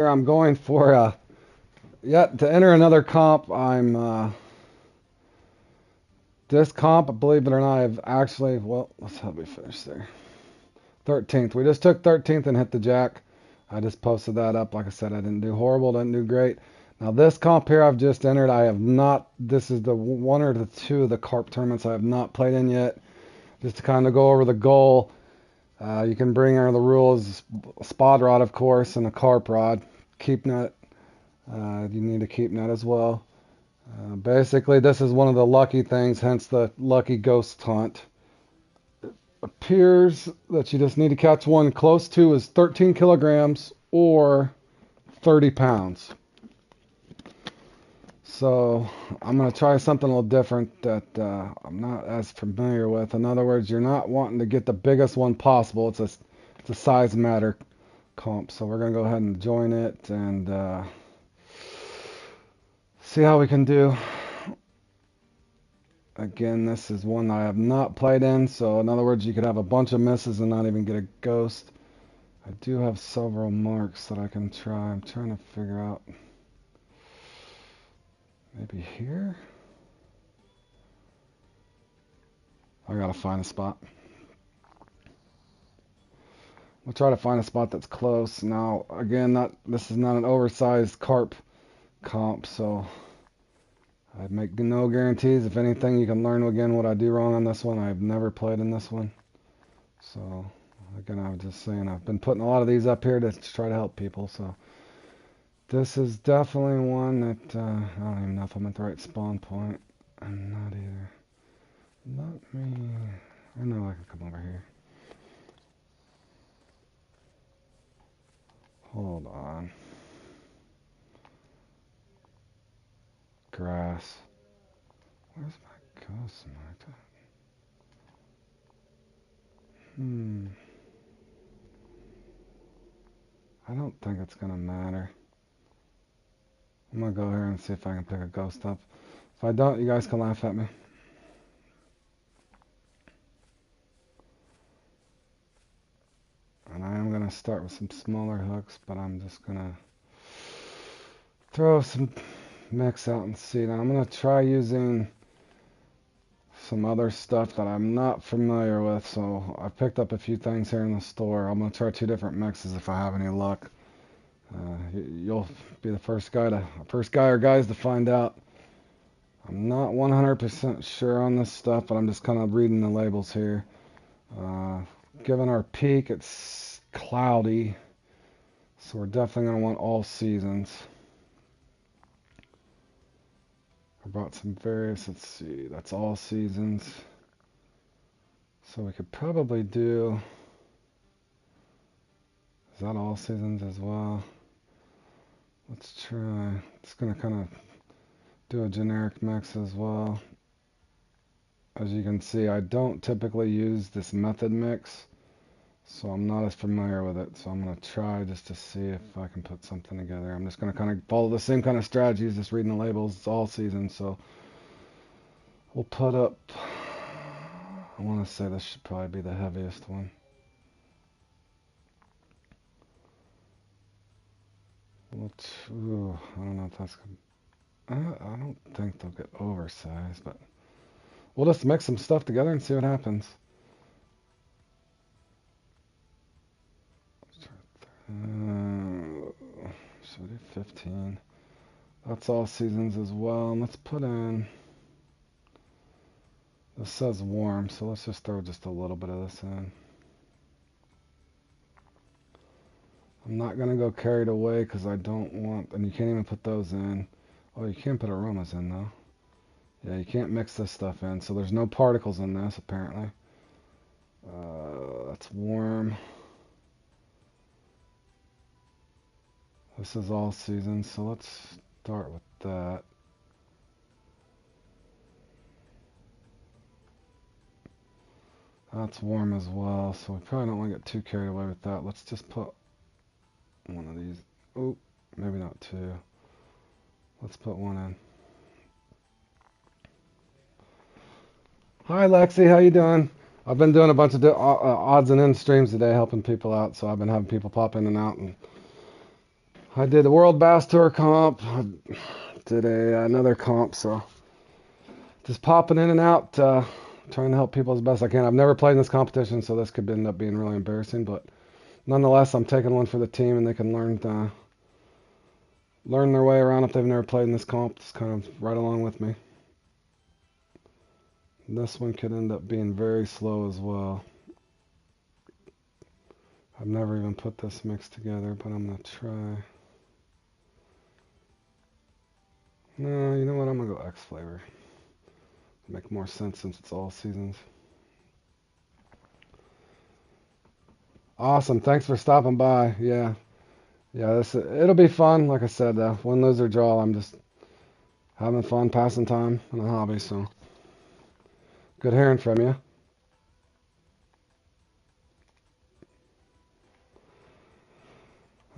Here I'm going for yet to enter another comp. I'm this comp, believe it or not, I've actually let's have we finish there. 13th. We just took 13th and hit the jack. I just posted that up. Like I said, I didn't do horrible, didn't do great. Now this comp here I've just entered. I have not. This is the one or the two of the carp tournaments I have not played in yet. Just to kind of go over the goal. You can bring her the rules: spot rod, of course, and a carp rod. Keep net. You need a keep net as well. Basically, this is one of the lucky things, hence the lucky ghost hunt. It appears that you just need to catch one close to is 13 kilograms or 30 pounds. So I'm going to try something a little different that I'm not as familiar with. In other words, you're not wanting to get the biggest one possible. It's a size matter comp. So we're going to go ahead and join it and see how we can do. Again, this is one I have not played in, so in other words, you could have a bunch of misses and not even get a ghost. I do have several marks that I can try. I'm trying to figure out. Maybe here? I gotta find a spot. We'll try to find a spot that's close. Now, again, this is not an oversized carp comp, so I make no guarantees. If anything, you can learn again what I do wrong on this one. I've never played in this one. So, again, I was just saying, I've been putting a lot of these up here to try to help people. So, this is definitely one that I don't even know if I'm at the right spawn point. I'm not either. Let me. I know I can come over here. Hold on. Grass. Where's my ghost marked? I don't think it's gonna matter. I'm gonna go here and see if I can pick a ghost up. If I don't, you guys can laugh at me. And I am gonna start with some smaller hooks, but I'm just gonna throw some mix out and see. Now I'm gonna try using some other stuff that I'm not familiar with. So I picked up a few things here in the store. I'm gonna try two different mixes if I have any luck. You'll be the first guy or guys to find out. I'm not 100% sure on this stuff, but I'm just kind of reading the labels here. Given our peak, it's cloudy, so we're definitely going to want all seasons. I brought some various, let's see, that's all seasons. So we could probably do, is that all seasons as well? Let's try, it's going to kind of do a generic mix as well. As you can see, I don't typically use this method mix, so I'm not as familiar with it. So I'm going to try just to see if I can put something together. I'm just going to kind of follow the same kind of strategies, just reading the labels. It's all season, so we'll put up, I want to say this should probably be the heaviest one. Ooh, I don't know if that's good. I don't think they'll get oversized, but we'll just mix some stuff together and see what happens. Should we do 15? That's all seasons as well. And let's put in, this says warm, so let's just throw just a little bit of this in. I'm not going to go carried away because I don't want, and you can't even put those in. Oh, you can put aromas in though. Yeah, you can't mix this stuff in, so there's no particles in this apparently. That's warm. This is all season, so let's start with that. That's warm as well, so we probably don't want to get too carried away with that. Let's just put one of these. Oh, maybe not two. Let's put one in. Hi Lexi, how you doing? I've been doing a bunch of odds and ends streams today, helping people out. So I've been having people pop in and out, and I did the World Bass Tour comp. I did another comp, so just popping in and out, trying to help people as best I can. I've never played in this competition, so this could end up being really embarrassing, but nonetheless, I'm taking one for the team, and they can learn their way around if they've never played in this comp. It's kind of right along with me. This one could end up being very slow as well. I've never even put this mix together, but I'm going to try. No, you know what? I'm going to go X flavor. Make more sense since it's all seasons. Awesome. Thanks for stopping by. Yeah. It'll be fun. Like I said, win, lose, or draw. I'm just having fun, passing time in a hobby. So good hearing from you.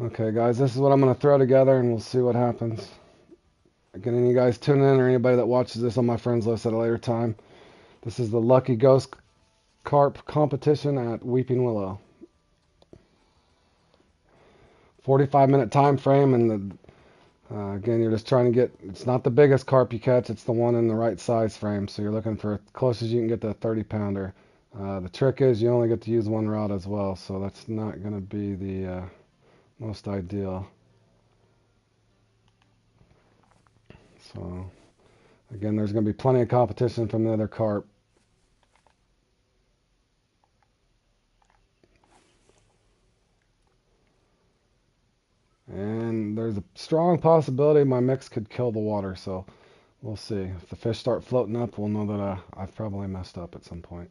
Okay, guys, this is what I'm going to throw together, and we'll see what happens. Again, any of you guys tune in, or anybody that watches this on my friends list at a later time, this is the Lucky Ghost Carp competition at Weeping Willow. 45-minute time frame, and again, you're just trying to get, it's not the biggest carp you catch, it's the one in the right size frame, so you're looking for as close as you can get to a 30-pounder. The trick is you only get to use one rod as well, so that's not going to be the most ideal. So, again, there's going to be plenty of competition from the other carp. And there's a strong possibility my mix could kill the water, so we'll see. If the fish start floating up, we'll know that I've probably messed up at some point.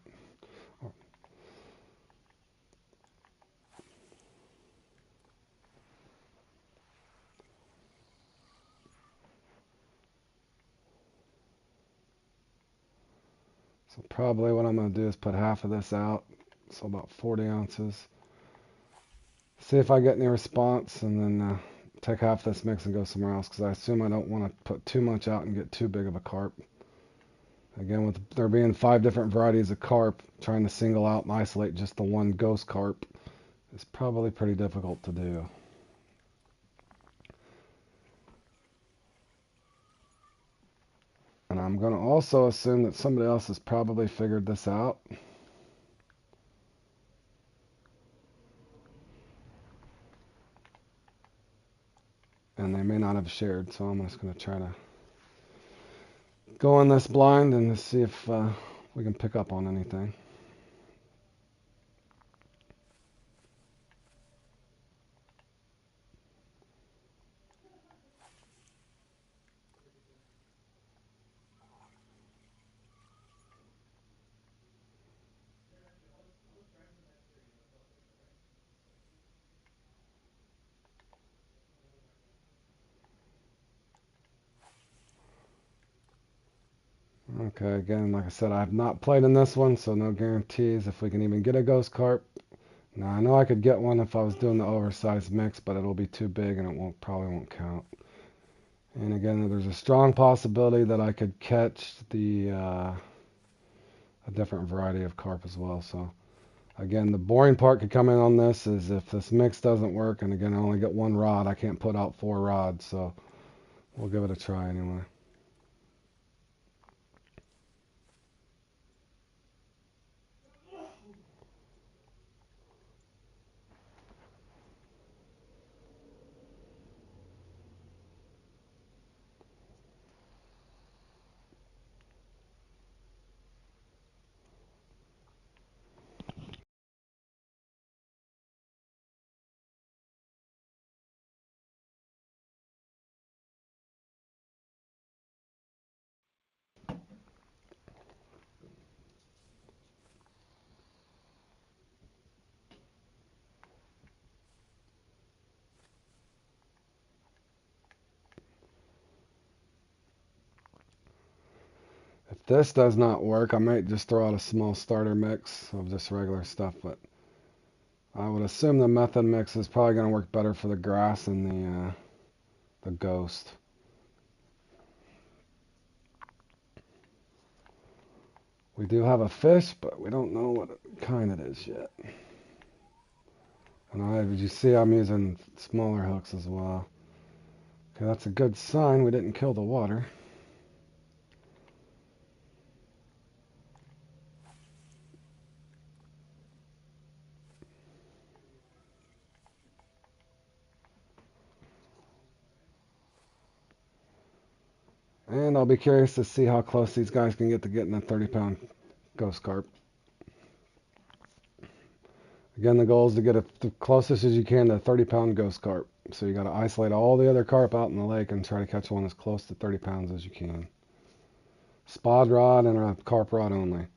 So probably what I'm going to do is put half of this out, so about 40 ounces. See if I get any response, and then take half this mix and go somewhere else, because I assume I don't want to put too much out and get too big of a carp. Again, with there being 5 different varieties of carp, trying to single out and isolate just the one ghost carp is probably pretty difficult to do. And I'm going to also assume that somebody else has probably figured this out. And they may not have shared, so I'm just going to try to go on this blind and see if we can pick up on anything. Okay, again, like I said, I have not played in this one, so no guarantees if we can even get a ghost carp. Now, I know I could get one if I was doing the oversized mix, but it'll be too big and probably won't count. And again, there's a strong possibility that I could catch a different variety of carp as well. So again, the boring part could come in on this is if this mix doesn't work, and again, I only get one rod, I can't put out 4 rods, so we'll give it a try anyway. If this does not work, I might just throw out a small starter mix of just regular stuff, but I would assume the method mix is probably going to work better for the grass and the ghost. We do have a fish, but we don't know what kind it is yet. And as you see, I'm using smaller hooks as well. Okay, that's a good sign we didn't kill the water. And I'll be curious to see how close these guys can get to getting a 30-pound ghost carp. Again, the goal is to get it the closest as you can to a 30-pound ghost carp. So you got to isolate all the other carp out in the lake and try to catch one as close to 30 pounds as you can. Spod rod and a carp rod only.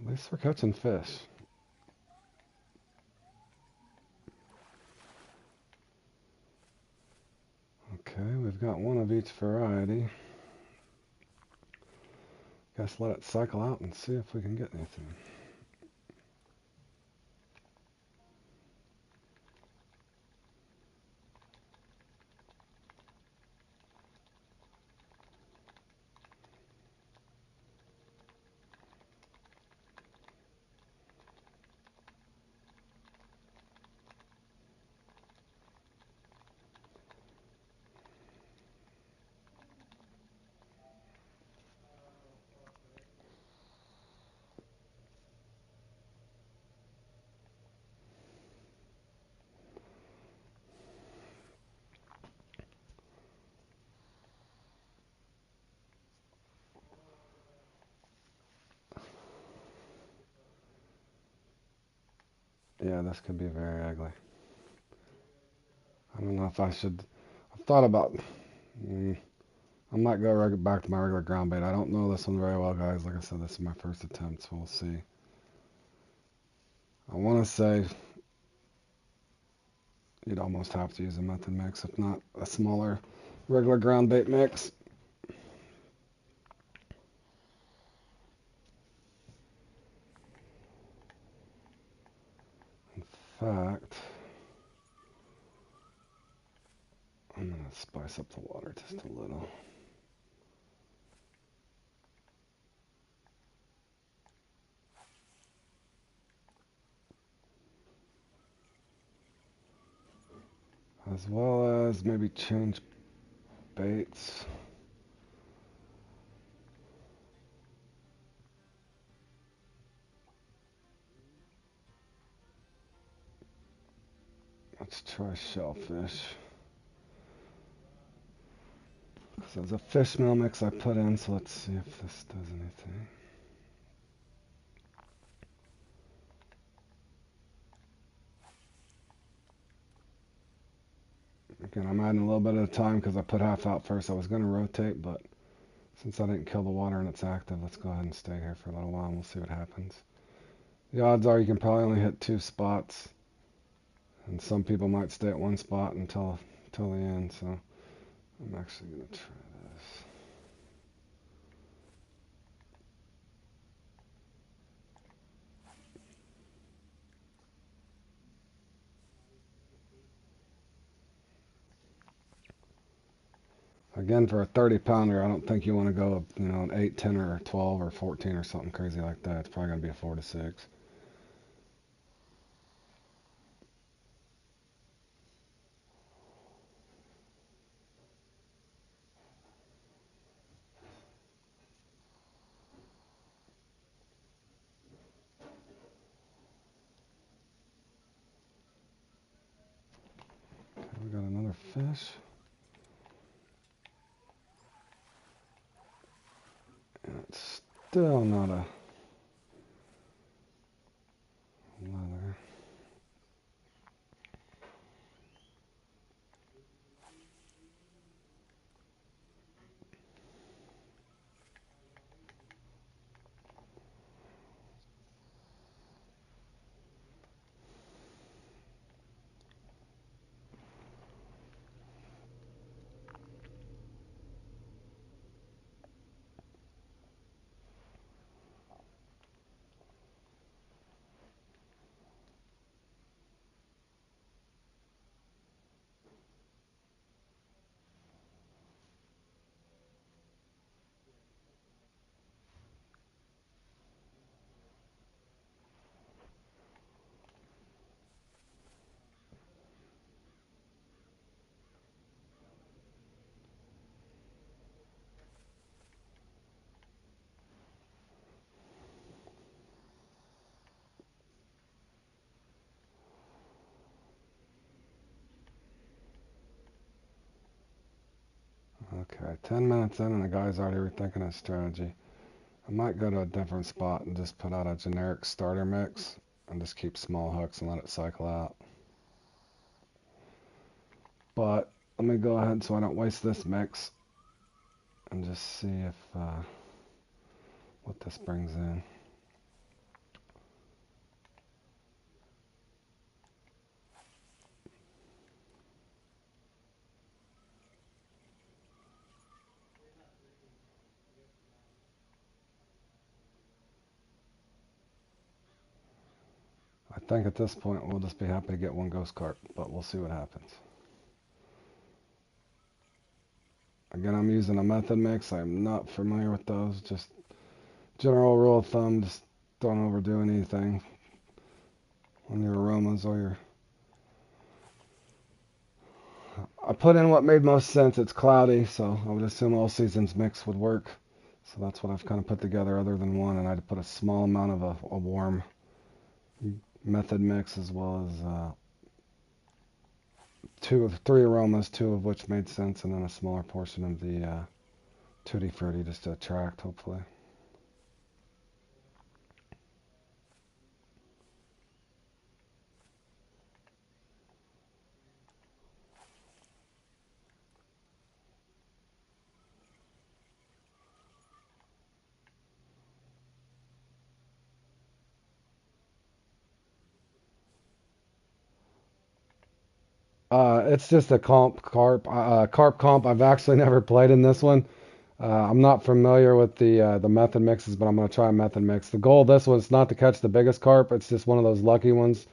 At least we're catching fish. Okay, we've got one of each variety. Guess let it cycle out and see if we can get anything. Yeah, this could be very ugly. I don't know if I should. I've thought about. I might go back to my regular ground bait. I don't know this one very well, guys. Like I said, this is my first attempt, so we'll see. I want to say you'd almost have to use a method mix, if not a smaller regular ground bait mix. In fact, I'm going to spice up the water just a little. As well as maybe change baits. Let's try shellfish. So there's a fish meal mix I put in, so let's see if this does anything. Again, I'm adding a little bit at a time because I put half out first. I was going to rotate, but since I didn't kill the water and it's active, let's go ahead and stay here for a little while and we'll see what happens. The odds are you can probably only hit 2 spots, and some people might stay at 1 spot until the end, so I'm actually going to try this. Again, for a 30 pounder, I don't think you want to go, an 8, 10, or 12, or 14, or something crazy like that. It's probably going to be a 4 to 6. Okay, we got another fish. And it's still not a leather. Okay, 10 minutes in and the guy's already rethinking his strategy. I might go to a different spot and just put out a generic starter mix and just keep small hooks and let it cycle out. But let me go ahead so I don't waste this mix and just see if what this brings in. I think at this point we'll just be happy to get one ghost carp, but we'll see what happens. Again, I'm using a method mix. I'm not familiar with those. Just general rule of thumb, just don't overdo anything on your aromas or your... I put in what made most sense. It's cloudy, so I would assume all seasons mix would work. So that's what I've kind of put together other than one, and I'd put a small amount of a warm method mix as well as three aromas, two of which made sense, and then a smaller portion of the Tutti Frutti just to attract, hopefully. It's just a carp comp. I've actually never played in this one. I'm not familiar with the method mixes, but I'm gonna try a method mix. The goal of this one's not to catch the biggest carp. It's just one of those lucky ones.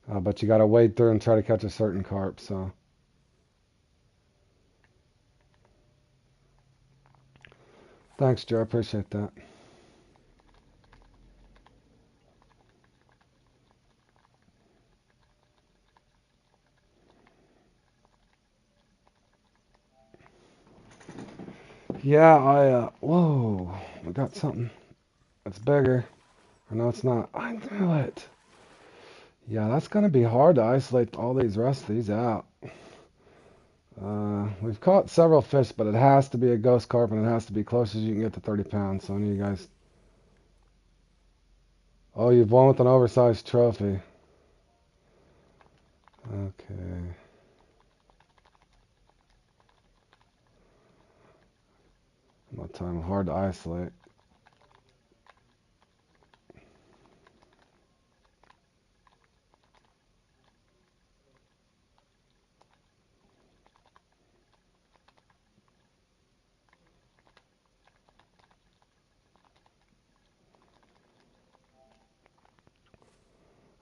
But you gotta wade through and try to catch a certain carp. So thanks, Joe. I appreciate that. Yeah, whoa, we got something. It's bigger. Or no, it's not. I knew it. Yeah, that's gonna be hard to isolate all these rest of these out. We've caught several fish, but it has to be a ghost carp and it has to be close as you can get to 30 pounds. So I need you guys. Oh, you've won with an oversized trophy. Okay. No time. Hard to isolate.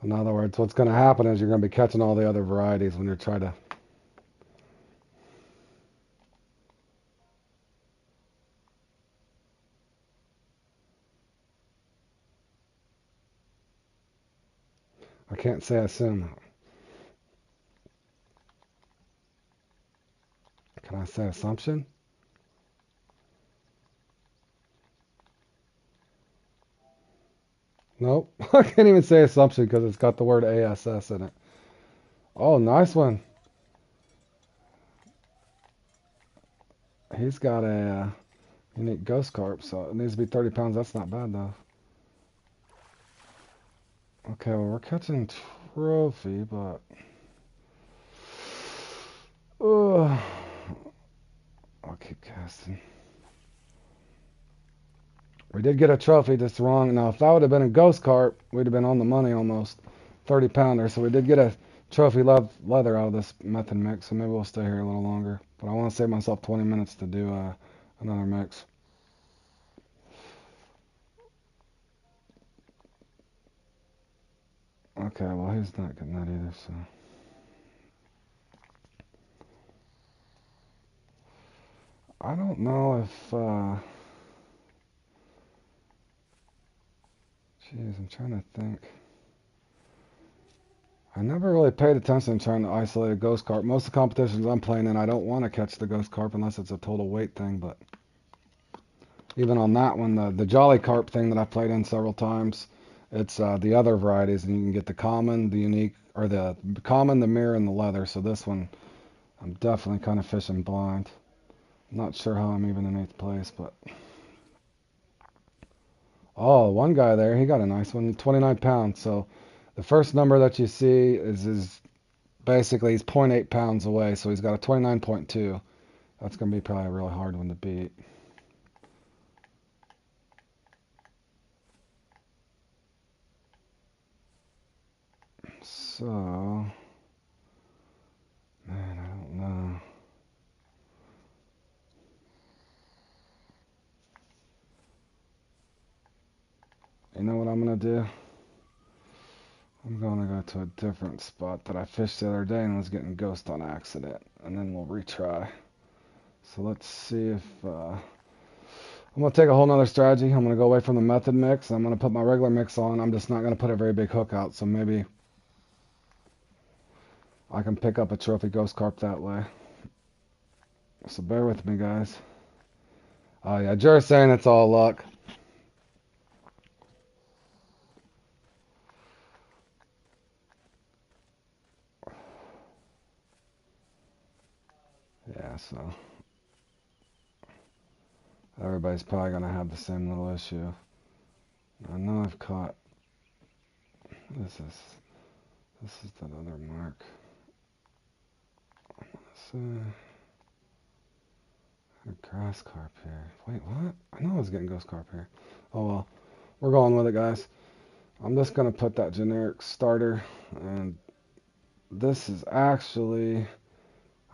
In other words, what's going to happen is you're going to be catching all the other varieties when you're trying to. I can't say assume. Can I say assumption? Nope. I can't even say assumption because it's got the word ASS in it. Oh, nice one. He's got a unique ghost carp, so it needs to be 30 pounds. That's not bad, though. Okay, well, we're catching trophy, but... Ugh. I'll keep casting. We did get a trophy just wrong. Now, if that would have been a ghost carp, we'd have been on the money almost. 30 pounder. So we did get a trophy leather out of this method mix. So maybe we'll stay here a little longer. But I want to save myself 20 minutes to do another mix. Okay, well, he's not getting that either, so. I don't know if, jeez, I'm trying to think. I never really paid attention trying to isolate a ghost carp. Most of the competitions I'm playing in, I don't want to catch the ghost carp unless it's a total weight thing, but even on that one, the Jolly Carp thing that I played in several times, it's the other varieties, and you can get the common, the unique, or the common, the mirror, and the leather. So this one, I'm definitely kind of fishing blind. Not sure how I'm even in 8th place, but oh, one guy there, he got a nice one, 29 pounds. So the first number that you see is basically he's zero point 0.8 pounds away, so he's got a 29.2. That's going to be probably a really hard one to beat. So, man, I don't know. You know what I'm going to do? I'm going to go to a different spot that I fished the other day and was getting ghost on accident, and then we'll retry. So let's see if I'm going to take a whole nother strategy. I'm going to go away from the method mix. I'm going to put my regular mix on. I'm just not going to put a very big hook out, so maybe I can pick up a trophy ghost carp that way. So bear with me, guys. Oh yeah, Jer's saying it's all luck. Yeah, so everybody's probably going to have the same little issue. I know I've caught, this is that other mark. Let's see. A grass carp here. Wait, what? I know I was getting ghost carp here. Oh well, we're going with it, guys. I'm just going to put that generic starter, and this is actually,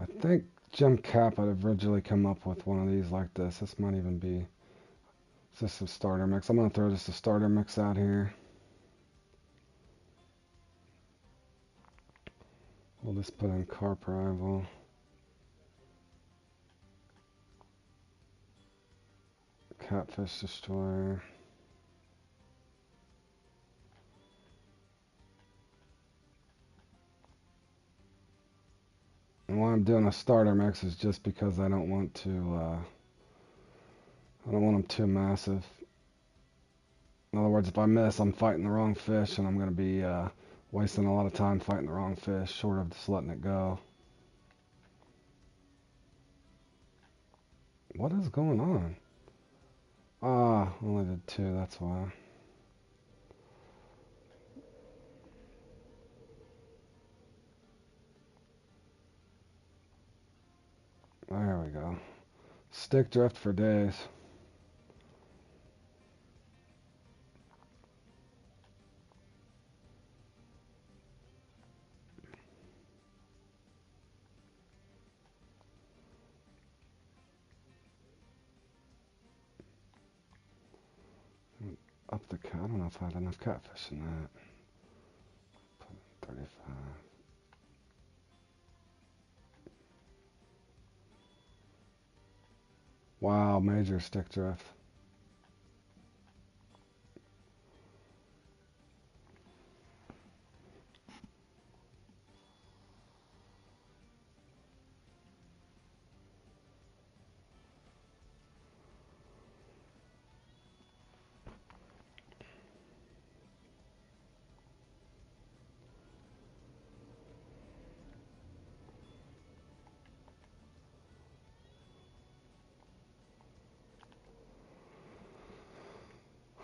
I think Jim Cap had originally come up with one of these like this. This might even be just a starter mix. I'm going to throw just a starter mix out here. We'll just put in Carp Rival. Catfish Destroyer. And why I'm doing a starter mix is just because I don't want to, I don't want them too massive. In other words, if I miss, I'm fighting the wrong fish, and I'm going to be wasting a lot of time fighting the wrong fish, short of just letting it go. What is going on? Ah, only did 2, that's why. There we go. Stick drift for days. Up the cat. I don't know if I had enough catfish in that. 35. Wow, major stick drift.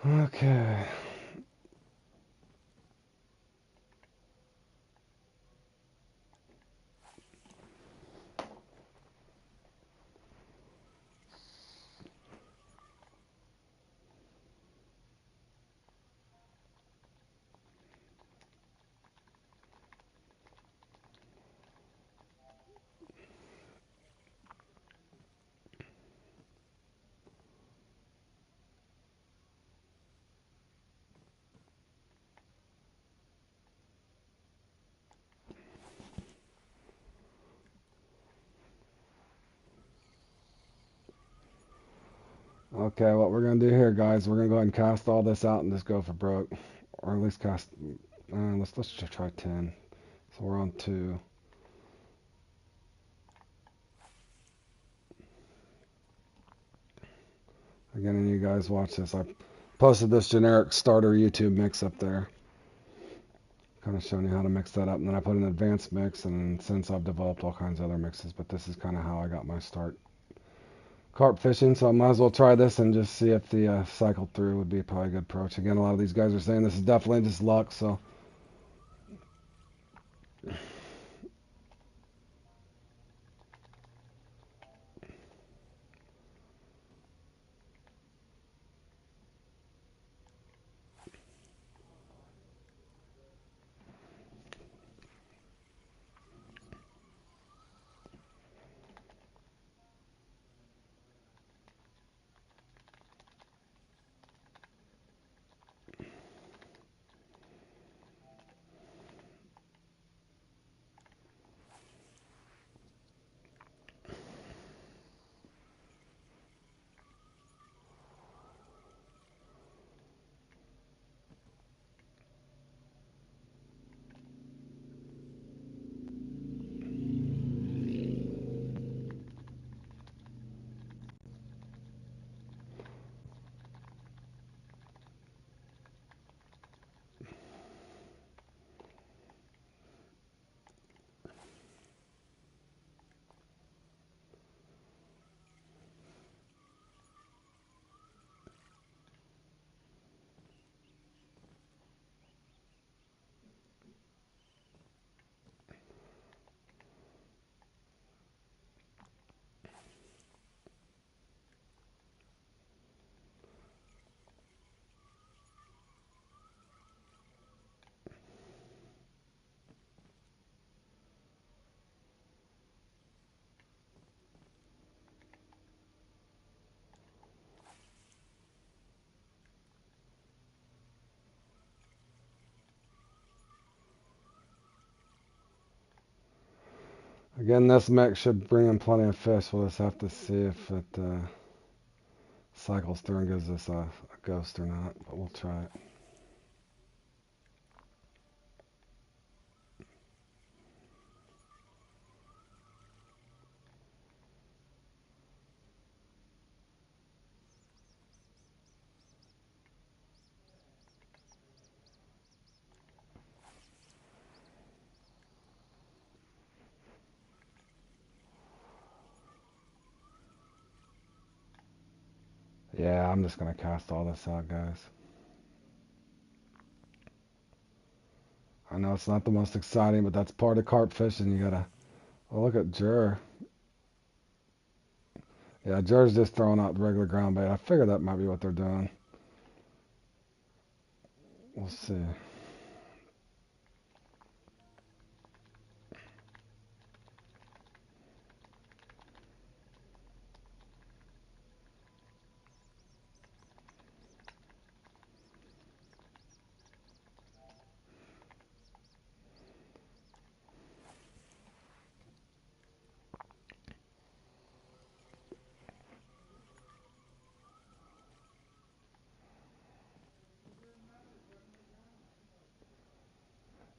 Okay. Okay, what we're gonna do here, guys, we're gonna go ahead and cast all this out and just go for broke, or at least cast. Let's just try 10. So we're on 2. Again, and you guys watch this. I posted this generic starter YouTube mix up there, kind of showing you how to mix that up. And then I put an advanced mix, and since I've developed all kinds of other mixes, but this is kind of how I got my start carp fishing, so I might as well try this and just see if the cycle through would be probably a good approach. Again, a lot of these guys are saying this is definitely just luck, so. Again, this mix should bring in plenty of fish. We'll just have to see if it cycles through and gives us a ghost or not, but we'll try it. Yeah, I'm just going to cast all this out, guys. I know it's not the most exciting, but that's part of carp fishing. You gotta, oh, look at Jur. Yeah, Jur's just throwing out the regular ground bait. I figured that might be what they're doing. We'll see.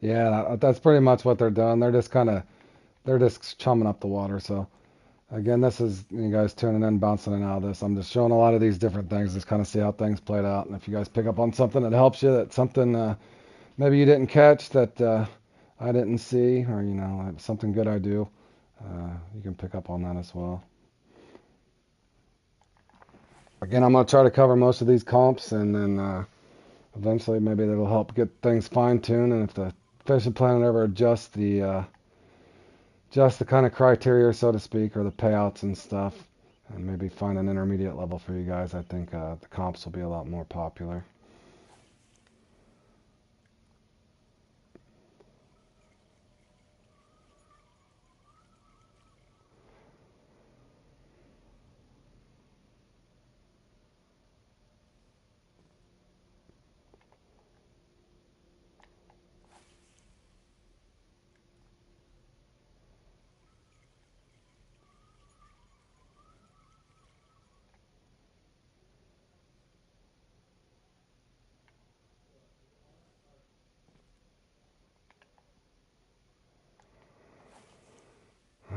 Yeah, that's pretty much what they're doing. They're just chumming up the water. So again, this is you guys tuning in, bouncing in and out of this. I'm just showing a lot of these different things, just kind of see how things played out. And if you guys pick up on something that helps you, that something maybe you didn't catch that I didn't see, or something good I do, you can pick up on that as well. Again, I'm gonna try to cover most of these comps, and then eventually maybe that'll help get things fine-tuned. And if the fishing plan ever adjusts just the kind of criteria, so to speak, or the payouts and stuff, and maybe find an intermediate level for you guys, I think the comps will be a lot more popular.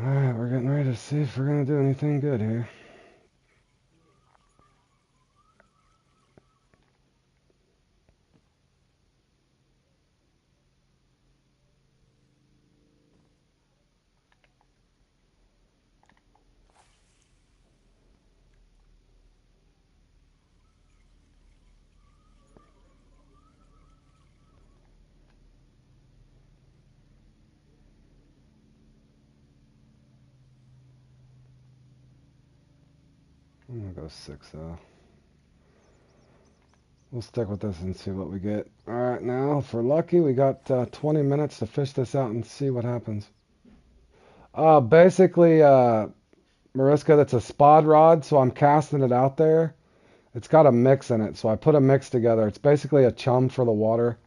Alright, we're getting ready to see if we're going to do anything good here. I'm gonna go 6 though. We'll stick with this and see what we get. Alright, now for lucky, we got 20 minutes to fish this out and see what happens. Basically, Mariska, that's a spod rod, so I'm casting it out there. It's got a mix in it, so I put a mix together. It's basically a chum for the water.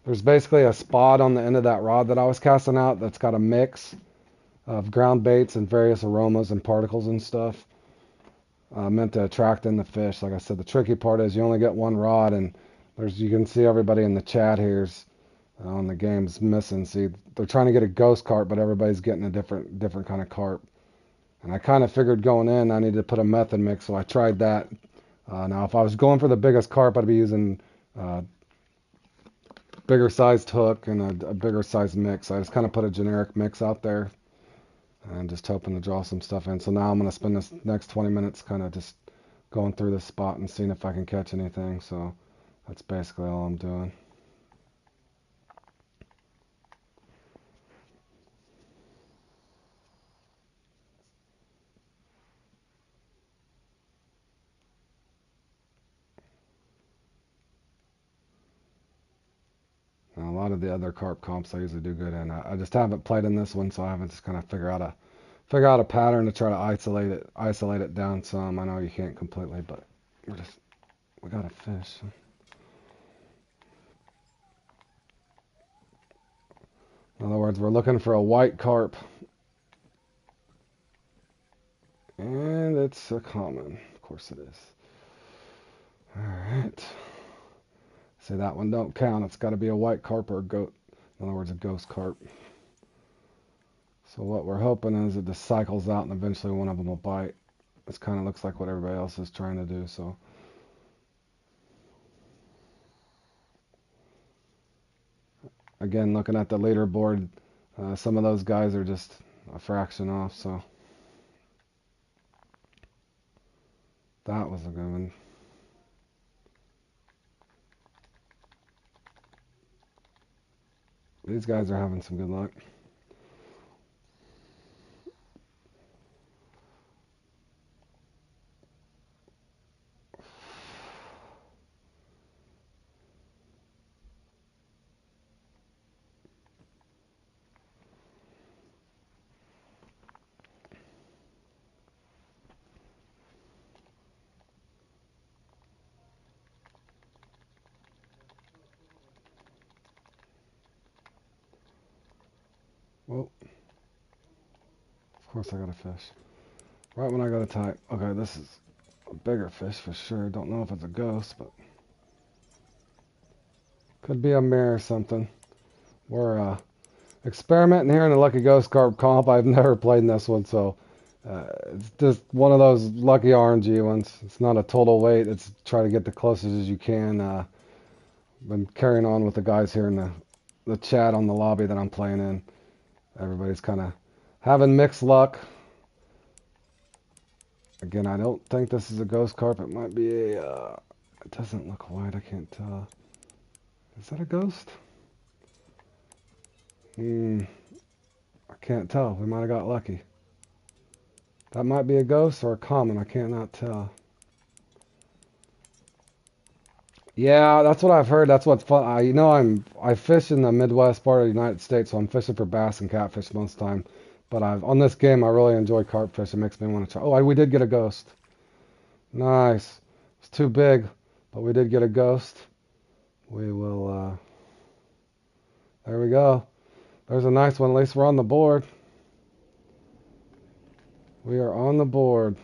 There's basically a spod on the end of that rod that I was casting out that's got a mix of ground baits and various aromas and particles and stuff. Meant to attract in the fish. Like I said, the tricky part is you only get one rod, and you can see everybody in the chat here's on the game's missing. See, they're trying to get a ghost carp, but everybody's getting a different kind of carp. And I kind of figured going in I needed to put a method mix, so I tried that. Now, if I was going for the biggest carp, I'd be using bigger sized hook and a bigger sized mix. I just kind of put a generic mix out there and just hoping to draw some stuff in. So now I'm going to spend this next 20 minutes kind of just going through this spot and seeing if I can catch anything. So that's basically all I'm doing. Now, a lot of the other carp comps I usually do good in. I just haven't played in this one, so I haven't just kind of figure out a pattern to try to isolate it down some. I know you can't completely, but we got a fish. In other words, we're looking for a white carp. And it's a common. Of course it is. Alright. See, that one don't count. It's got to be a white carp or a goat. In other words, a ghost carp. So what we're hoping is it just cycles out and eventually one of them will bite. This kind of looks like what everybody else is trying to do. So again, looking at the leaderboard, some of those guys are just a fraction off. So that was a good one. These guys are having some good luck. Well, of course I got a fish. Right when I got a type. Okay, this is a bigger fish for sure. Don't know if it's a ghost, but could be a mirror or something. We're experimenting here in the Lucky Ghost Carp comp. I've never played in this one, so it's just one of those lucky RNG ones. It's not a total weight. It's try to get the closest as you can. Been carrying on with the guys here in the chat on the lobby that I'm playing in. Everybody's kind of having mixed luck. Again, I don't think this is a ghost carp. It might be a... it doesn't look white. I can't tell. Is that a ghost? I can't tell. We might have got lucky. That might be a ghost or a common. I cannot tell. Yeah, that's what I've heard. That's what's fun. I fish in the Midwest part of the United States, so I'm fishing for bass and catfish most of the time. But on this game, I really enjoy carp fish. It makes me want to try. Oh, we did get a ghost. Nice. It's too big, but we did get a ghost. We will. There we go. There's a nice one. At least we're on the board. We are on the board.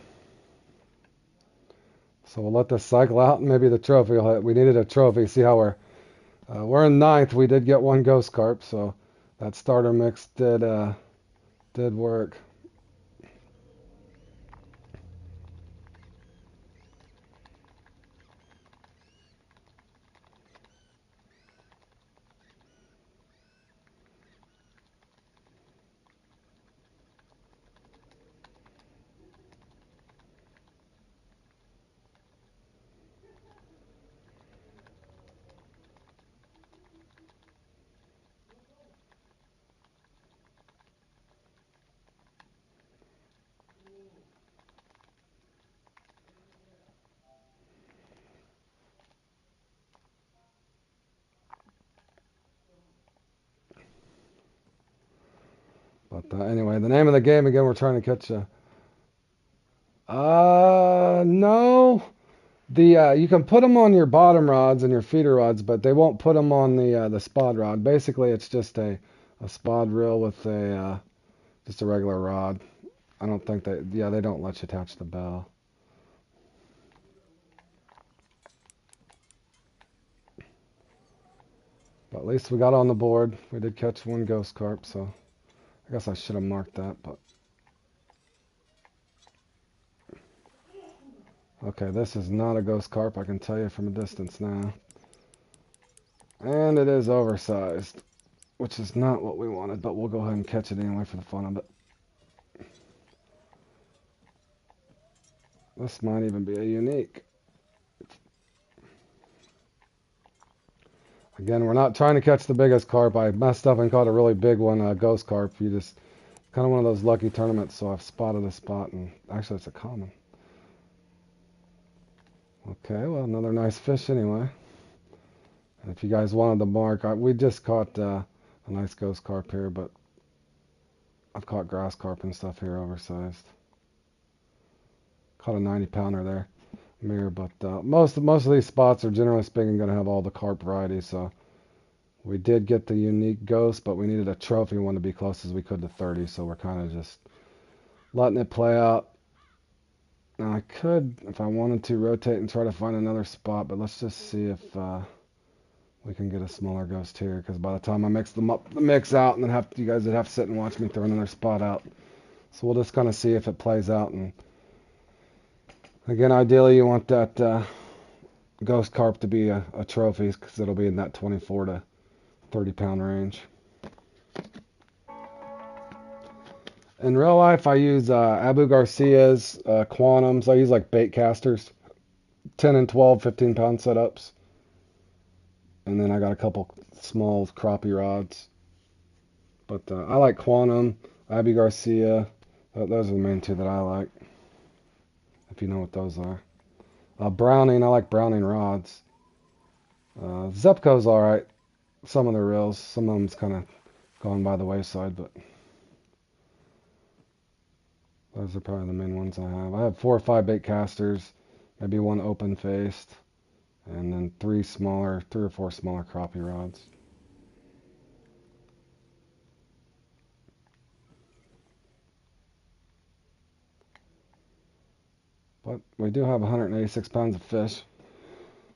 So we'll let this cycle out, and maybe the trophy will hit. We needed a trophy. See how we're in ninth. We did get one ghost carp, so that starter mix did work. But anyway, the name of the game again, we're trying to catch a. No. You can put them on your bottom rods and your feeder rods, but they won't put them on the spod rod. Basically, it's just a spod reel with a just a regular rod. I don't think they don't let you attach the bell. But at least we got on the board. We did catch one ghost carp, so I guess I should have marked that, but okay, this is not a ghost carp, I can tell you from a distance now. And it is oversized, which is not what we wanted, but we'll go ahead and catch it anyway for the fun of it. This might even be a unique. Again, we're not trying to catch the biggest carp. I messed up and caught a really big one, a ghost carp. You just kind of one of those lucky tournaments, so I've spotted a spot, and actually it's a common. Okay, well, another nice fish anyway. And if you guys wanted the mark, we just caught a nice ghost carp here, but I've caught grass carp and stuff here oversized. Caught a 90-pounder there, mirror, but most of these spots are generally speaking going to have all the carp varieties, so we did get the unique ghost, but we needed a trophy one to be close as we could to 30, so we're kind of just letting it play out. Now I could, if I wanted to, rotate and try to find another spot, but let's just see if we can get a smaller ghost here, because by the time I mix them up, the mix out, and then you guys would have to sit and watch me throw another spot out. So we'll just kind of see if it plays out. And again, ideally you want that ghost carp to be a trophy, because it'll be in that 24 to 30 pound range. In real life, I use Abu Garcia's Quantums. I use like bait casters, 10 and 12, 15 pound setups. And then I got a couple small crappie rods. But I like Quantum, Abu Garcia. Those are the main two that I like, if you know what those are. Browning, I like Browning rods. Zepco's alright. Some of the reels, some of them's kind of gone by the wayside, but those are probably the main ones I have. I have 4 or 5 bait casters, maybe one open faced, and then 3 or 4 smaller crappie rods. But we do have 186 pounds of fish,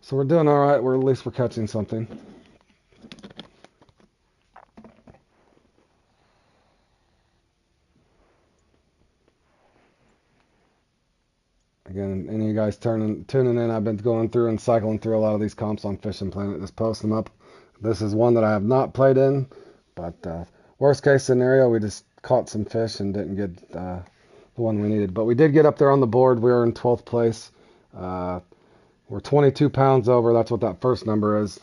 so we're doing all right. At least we're catching something. Again, any of you guys tuning in, I've been going through and cycling through a lot of these comps on Fishing Planet, just post them up. This is one that I have not played in, but worst case scenario, we just caught some fish and didn't get the one we needed. But we did get up there on the board. We were in 12th place. We're 22 pounds over. That's what that first number is.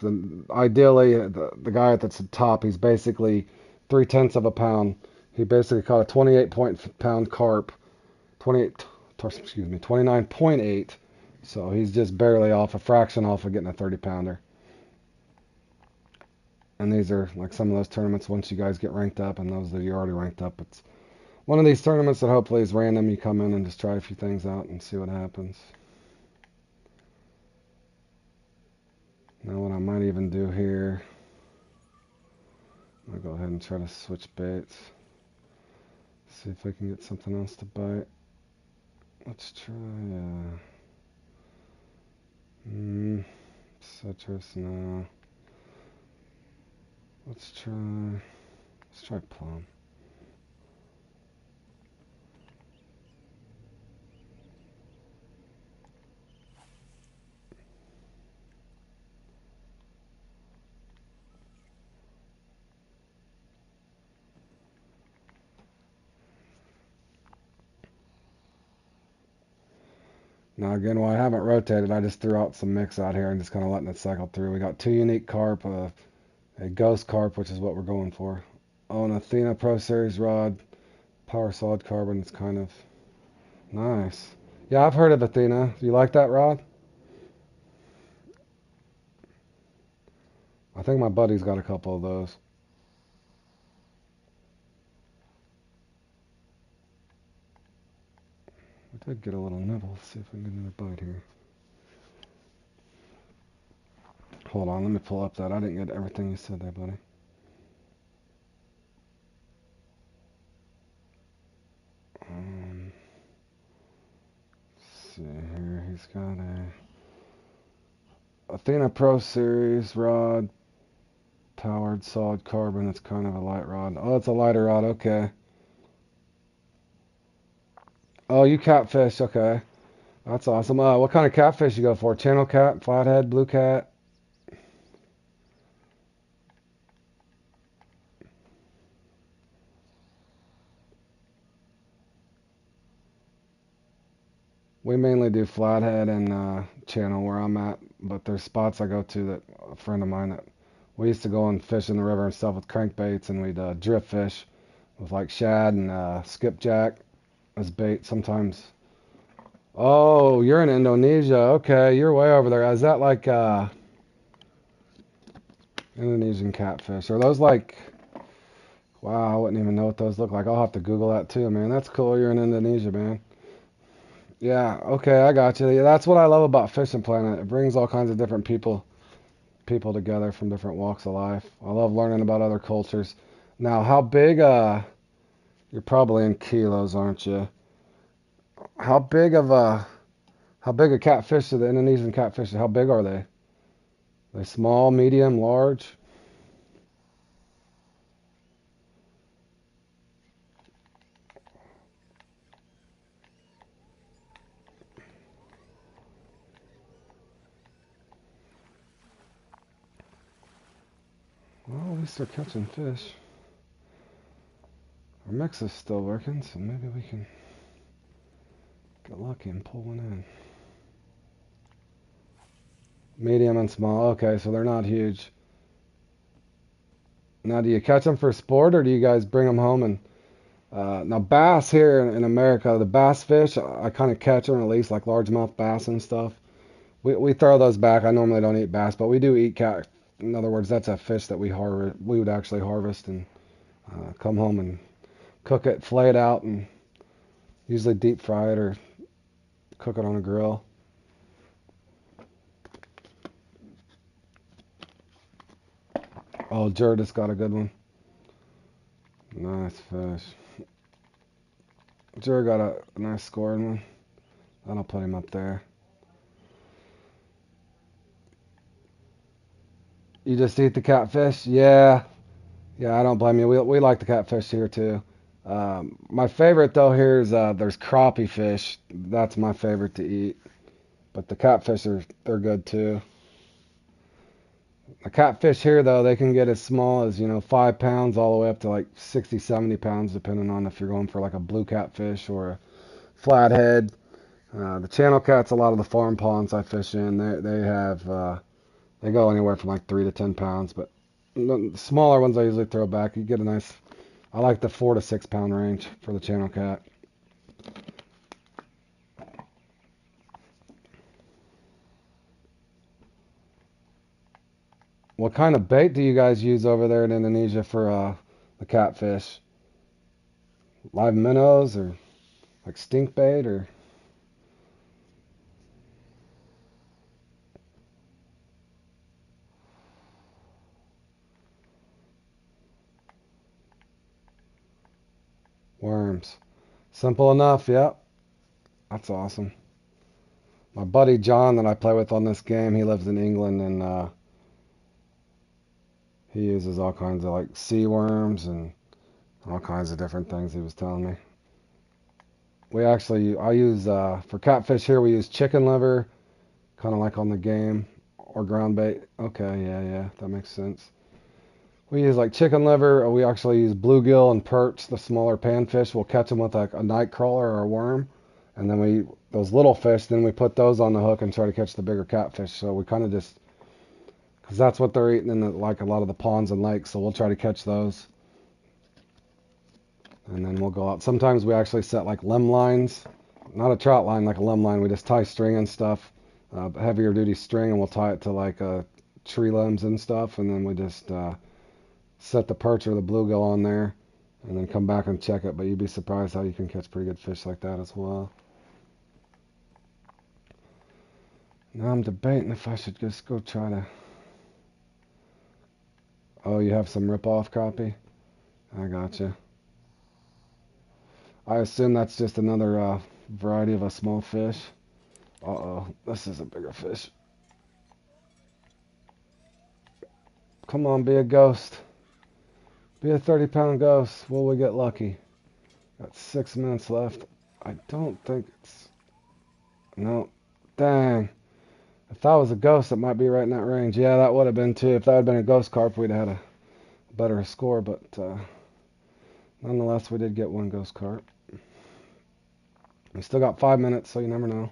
Ideally, the guy that's at the top, he's basically 3/10 of a pound. He basically caught a 28-pound carp, 29.8. So he's just barely off, a fraction off of getting a 30-pounder. And these are like some of those tournaments, once you guys get ranked up, and those that you're already ranked up, it's one of these tournaments that hopefully is random. You come in and just try a few things out and see what happens. Now what I might even do here, I'll go ahead and try to switch baits. See if I can get something else to bite. Let's try citrus now. Let's try plum. Now again, while I haven't rotated, I just threw out some mix out here and just kind of letting it cycle through. We got 2 unique carp, a ghost carp, which is what we're going for. Oh, an Athena Pro Series rod, power solid carbon. It's kind of nice. Yeah, I've heard of Athena. Do you like that rod? I think my buddy's got a couple of those. Did get a little nibble. Let's see if I can get another bite here. Hold on, let me pull up that. I didn't get everything you said there, buddy. Let's see here. He's got a Athena Pro Series rod, powered solid carbon. It's kind of a light rod. Oh, it's a lighter rod. Okay. Oh, you catfish. Okay. That's awesome. What kind of catfish you go for? Channel cat, flathead, blue cat? We mainly do flathead and channel where I'm at, but there's spots I go to that a friend of mine that we used to go and fish in the river and stuff with crankbaits, and we'd drift fish with like shad and skipjack as bait sometimes. Oh, you're in Indonesia. Okay, you're way over there. Is that like Indonesian catfish? Are those like, wow, I wouldn't even know what those look like. I'll have to Google that too, man. That's cool. You're in Indonesia, man. Yeah, okay, I got you. Yeah, that's what I love about Fishing Planet. It brings all kinds of different people together from different walks of life. I love learning about other cultures. Now, how big you're probably in kilos, aren't you? How big of a how big a catfish are the Indonesian catfish? How big are they? They small, medium, large? Well, at least they're catching fish. Our mix is still working, so maybe we can get lucky and pull one in. Medium and small. Okay, so they're not huge. Now, do you catch them for sport, or do you guys bring them home and now bass here in America, the bass fish, I kind of catch them, at least like largemouth bass and stuff. We throw those back. I normally don't eat bass, but we do eat cat. In other words, that's a fish that we would actually harvest and come home and cook it, flay it out, and usually deep fry it or cook it on a grill. Oh, Jared has got a good one. Nice fish. Jared got a nice scoring one. That'll put him up there. You just eat the catfish? Yeah. Yeah, I don't blame you. We like the catfish here too. My favorite though here is there's crappie fish. That's my favorite to eat. But the catfish they're good too. The catfish here though, they can get as small as 5 pounds all the way up to like 60, 70 pounds, depending on if you're going for like a blue catfish or a flathead. The channel cats, a lot of the farm ponds I fish in, they go anywhere from like 3 to 10 pounds, but the smaller ones I usually throw back. You get a nice, I like the 4 to 6 pound range for the channel cat. What kind of bait do you guys use over there in Indonesia for the catfish? Live minnows or like stink bait or? Worms. Simple enough, yep. That's awesome. My buddy John that I play with on this game, he lives in England and he uses all kinds of like sea worms and all kinds of different things he was telling me. I use, for catfish here, we use chicken liver, kind of like on the game, or ground bait. Okay, yeah, that makes sense. We use like chicken liver, or we actually use bluegill and perch, the smaller panfish. We'll catch them with like a night crawler or a worm. And then those little fish, then we put those on the hook and try to catch the bigger catfish. So we kind of just, because that's what they're eating in like a lot of the ponds and lakes. So we'll try to catch those. And then we'll go out. Sometimes we actually set like limb lines, not a trout line, like a limb line. We just tie string and stuff, heavier duty string, and we'll tie it to like tree limbs and stuff. And then we just set the perch or the bluegill on there and then come back and check it. But you'd be surprised how you can catch pretty good fish like that as well. Now I'm debating if I should just go try to... Oh, you have some rip-off crappie? I gotcha. I assume that's just another variety of a small fish. Uh-oh, this is a bigger fish. Come on, be a ghost. Be a 30-pound ghost. Will we get lucky? Got 6 minutes left. I don't think it's... No. Dang. If that was a ghost, it might be right in that range. Yeah, that would have been too. If that had been a ghost carp, we'd have had a better score. But nonetheless, we did get one ghost carp. We still got 5 minutes, so you never know.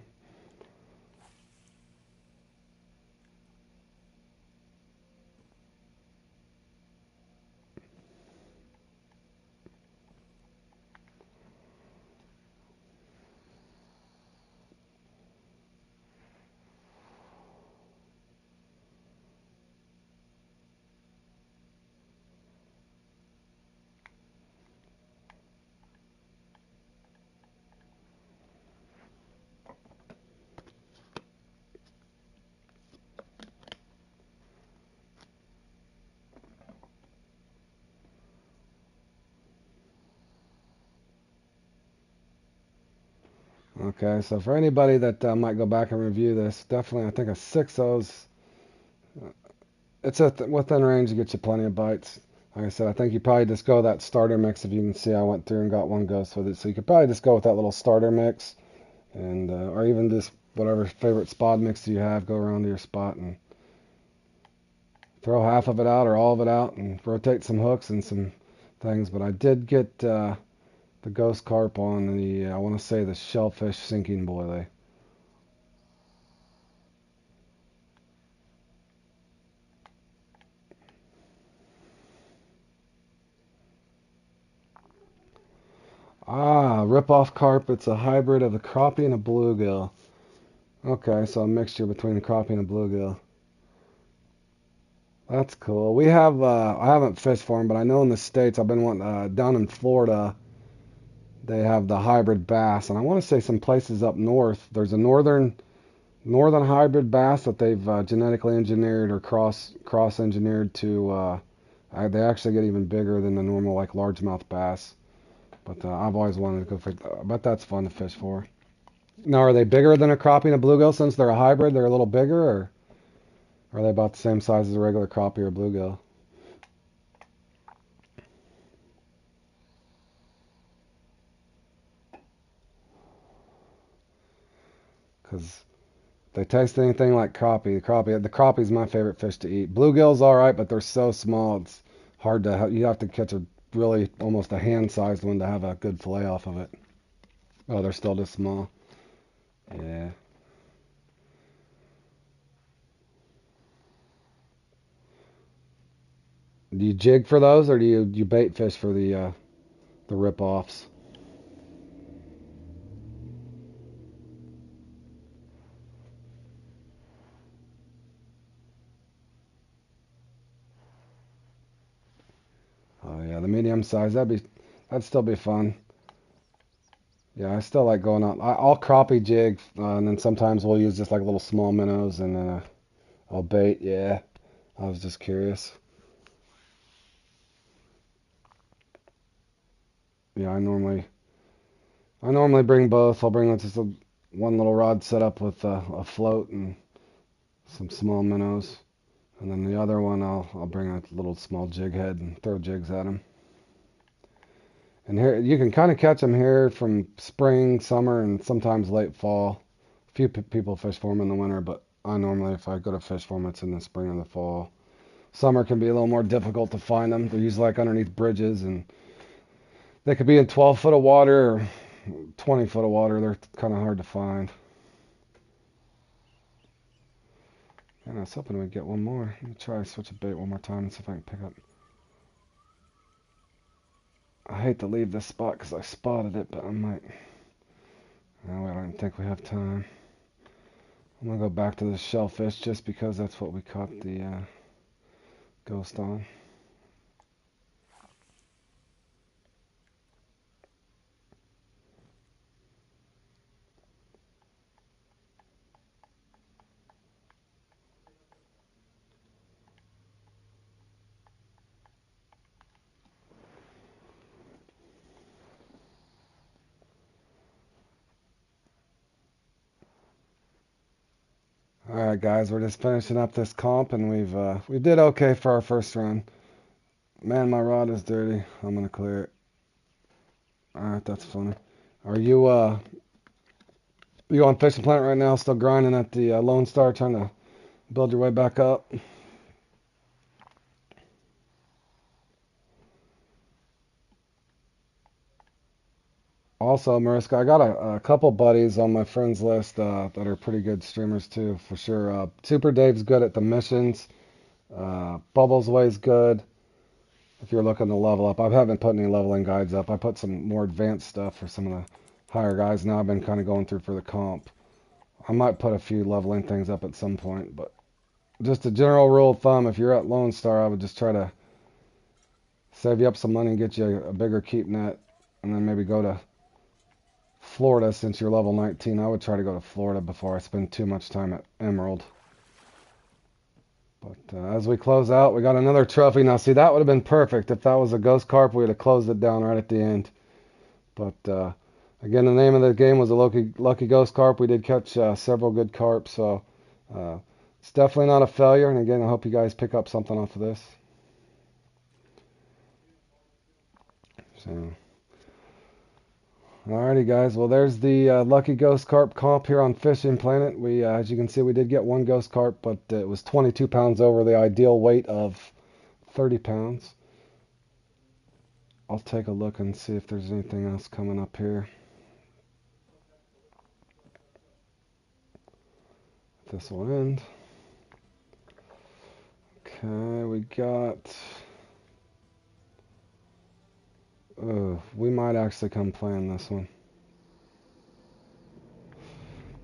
Okay, so for anybody that might go back and review this, definitely I think a 6-0's, it's within range to get you plenty of bites. Like I said, I think you probably just go that starter mix. If you can see, I went through and got one ghost with it. So you could probably just go with that little starter mix, and or even just whatever favorite spot mix you have, go around to your spot and throw half of it out or all of it out and rotate some hooks and some things. But I did get the ghost carp on the, I want to say the shellfish sinking boilie. Ah, rip-off carp. It's a hybrid of a crappie and a bluegill. Okay, so a mixture between a crappie and a bluegill. That's cool. We have, I haven't fished for them, but I know in the States, I've been wanting, down in Florida, they have the hybrid bass. And I want to say some places up north, there's a northern hybrid bass that they've genetically engineered or cross engineered to, they actually get even bigger than the normal, like, largemouth bass. But I've always wanted to go fish. I bet that's fun to fish for. Now, are they bigger than a crappie and a bluegill since they're a hybrid? They're a little bigger, or are they about the same size as a regular crappie or bluegill? Because they taste anything like crappie. The crappie's my favorite fish to eat. Bluegill's all right, but they're so small. It's hard to. You have to catch a really almost a hand-sized one to have a good fillet off of it. Oh, they're still just small. Yeah. Do you jig for those, or do you bait fish for the rip-offs? Oh yeah, the medium size. That'd still be fun. Yeah, I still like going out. I'll crappie jig, and then sometimes we'll use just like little small minnows, and I'll bait. Yeah, I was just curious. Yeah, I normally bring both. I'll bring just one little rod set up with a float and some small minnows, and then the other one I'll bring a little small jig head and throw jigs at them. And here you can kind of catch them here from spring, summer, and sometimes late fall. A few people fish for them in the winter, but I normally, if I go to fish for them, it's in the spring or the fall. Summer can be a little more difficult to find them. They're usually like underneath bridges, and they could be in 12 foot of water or 20 foot of water. They're kind of hard to find. And I was hoping we'd get one more. Let me try to switch a bait one more time and see if I can pick up. I hate to leave this spot because I spotted it, but I might. No, I don't think we have time. I'm gonna go back to the shellfish just because that's what we caught the ghost on. Alright guys, we're just finishing up this comp and we did okay for our first run. Man, my rod is dirty. I'm gonna clear it. Alright, that's funny. Are you on Fishing Planet right now, still grinding at the Lone Star, trying to build your way back up? Also, Mariska, I got a couple buddies on my friends list that are pretty good streamers too, for sure. Super Dave's good at the missions. Bubbles Way's good if you're looking to level up. I haven't put any leveling guides up. I put some more advanced stuff for some of the higher guys now. I've been kind of going through for the comp. I might put a few leveling things up at some point, but just a general rule of thumb, if you're at Lone Star, I would just try to save you up some money and get you a bigger keep net, and then maybe go to Florida since you're level 19. I would try to go to Florida before I spend too much time at Emerald. But as we close out, we got another trophy. Now, see, that would have been perfect. If that was a ghost carp, we would have closed it down right at the end. But again, the name of the game was a Lucky Ghost Carp. We did catch several good carps, so it's definitely not a failure. And again, I hope you guys pick up something off of this. So, alrighty, guys. Well, there's the Lucky Ghost Carp comp here on Fishing Planet. We, as you can see, we did get one ghost carp, but it was 22 pounds over the ideal weight of 30 pounds. I'll take a look and see if there's anything else coming up here. This will end. Okay, we got... we might actually come playing this one.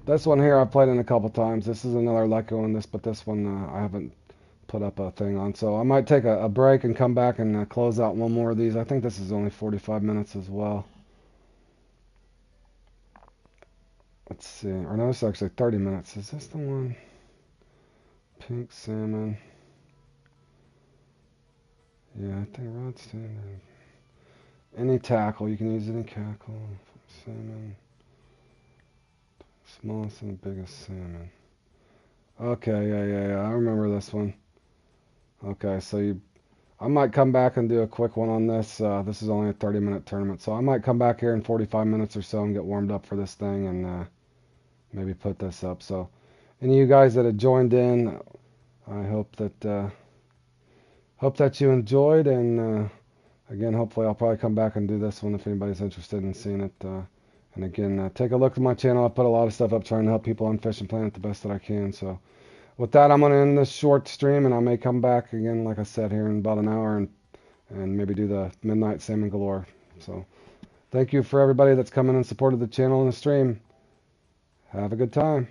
This one here I've played in a couple times. This is another lucky one, but this one I haven't put up a thing on. So I might take a break and come back and close out one more of these. I think this is only 45 minutes as well. Let's see. Or no, it's actually 30 minutes. Is this the one? Pink salmon. Yeah, I think rod standard. Any tackle. You can use any tackle. Salmon. Smallest and biggest salmon. Okay, yeah. I remember this one. Okay, so I might come back and do a quick one on this. This is only a 30-minute tournament, so I might come back here in 45 minutes or so and get warmed up for this thing and maybe put this up. So, any of you guys that have joined in, I hope that you enjoyed, and again, hopefully I'll probably come back and do this one if anybody's interested in seeing it. And again, take a look at my channel. I put a lot of stuff up trying to help people on Fishing Planet the best that I can. So with that, I'm going to end this short stream, and I may come back again, like I said, here in about an hour and maybe do the Midnight Salmon Galore. So thank you for everybody that's come in and supported the channel and the stream. Have a good time.